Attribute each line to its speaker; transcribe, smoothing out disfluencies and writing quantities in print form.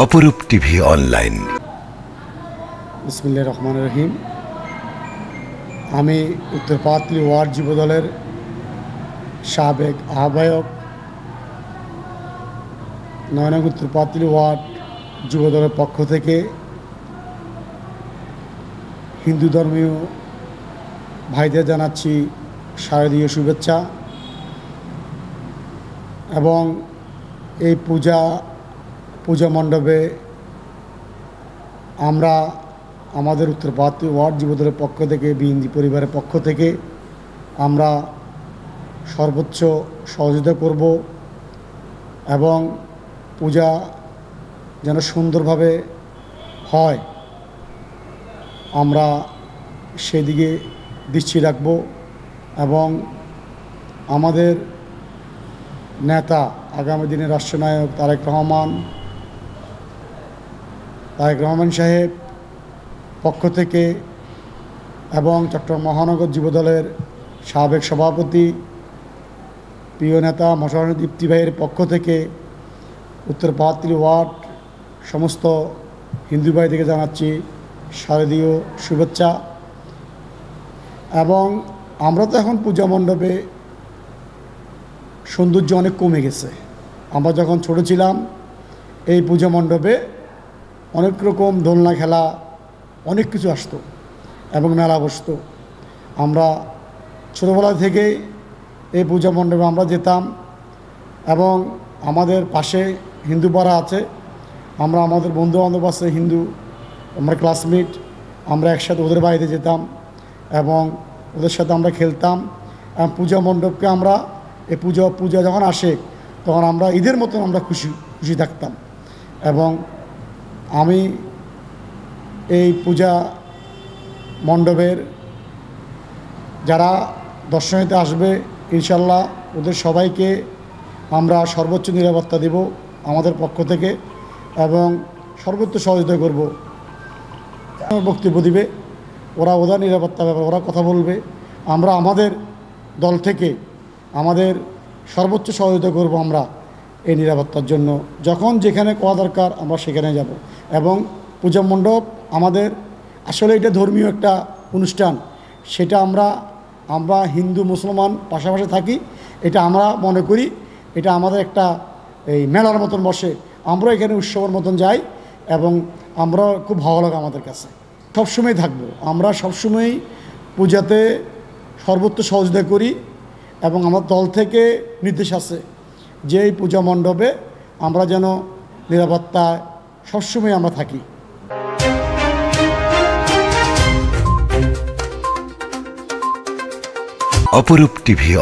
Speaker 1: অপরূপ TV online.
Speaker 2: বিসমিল্লাহির রহমানির রহিম। আমি উত্তর পাহাড়তলী ওয়ার্ড যুবদলের সাবেক আহ্বায়ক, ৯ নং উত্তর পাহাড়তলী ওয়ার্ড যুবদলের পক্ষ থেকে হিন্দু ধর্মীয় ভাইদের জানাচ্ছি শারদীয় শুভেচ্ছা এবং এই পূজা মণ্ডপে আমরা আমাদের উত্তর পাহাড়তলী ওয়ার্ড যুবদলের পক্ষ থেকে, বিএনপি পরিবারের পক্ষ থেকে আমরা সর্বোচ্চ সহযোগিতা করব এবং পূজা যেন সুন্দরভাবে হয় আমরা সেদিকে দৃষ্টি রাখব এবং আমাদের নেতা আগামী দিনের রাষ্ট্রনায়ক তারেক রহমান সাহেব পক্ষ থেকে এবং চট্টগ্রাম মহানগর যুবদলের সাবেক সভাপতি প্রিয় নেতা মোশাররফ দীপ্তি ভাইয়ের পক্ষ থেকে উত্তর পাহাড়তলী ওয়ার্ড সমস্ত হিন্দু ভাইদেরকে জানাচ্ছি শারদীয় শুভেচ্ছা। এবং আমরা তো এখন পূজা মণ্ডপে সৌন্দর্য অনেক কমে গেছে। আমরা যখন ছোট ছিলাম এই পূজা মণ্ডপে অনেক রকম দোলনা খেলা অনেক কিছু আসতো এবং মেলা বসতো। আমরা ছোটোবেলা থেকেই এই পূজা মণ্ডপে আমরা যেতাম এবং আমাদের পাশে হিন্দু পাড়া আছে, আমরা আমাদের বন্ধুবান্ধব আছে হিন্দু, আমরা ক্লাসমেট, আমরা একসাথে ওদের বাড়িতে যেতাম এবং ওদের সাথে আমরা খেলতাম। পূজা মণ্ডপকে আমরা এই পূজা যখন আসে তখন আমরা ঈদের মতন আমরা খুশি থাকতাম। এবং আমি এই পূজা মণ্ডপের যারা দর্শনীতে আসবে ইনশাল্লাহ ওদের সবাইকে আমরা সর্বোচ্চ নিরাপত্তা দেব আমাদের পক্ষ থেকে এবং সর্বোচ্চ সহযোগিতা করব। বক্তব্য দিবে ওরা, ওদের নিরাপত্তা ব্যাপারে ওরা কথা বলবে, আমরা আমাদের দল থেকে আমাদের সর্বোচ্চ সহযোগিতা করব আমরা এই নিরাপত্তার জন্য। যখন যেখানে করা দরকার আমরা সেখানে যাব। এবং পূজা মণ্ডপ আমাদের আসলে এটা ধর্মীয় একটা অনুষ্ঠান, সেটা আমরা হিন্দু মুসলমান পাশাপাশি থাকি, এটা আমরা মনে করি এটা আমাদের একটা এই মেলার মতন বসে, আমরা এখানে উৎসবের মতন যাই এবং আমরা খুব ভালো লাগে আমাদের কাছে। সবসময় থাকবো, আমরা সবসময়ই পূজাতে সর্বোচ্চ সহযোগিতা করি এবং আমার দল থেকে নির্দেশ আছে যে এই পূজা মণ্ডপে আমরা যেন নিরাপত্তায় সবসময় আমরা থাকি।
Speaker 1: অপরূপ টিভি।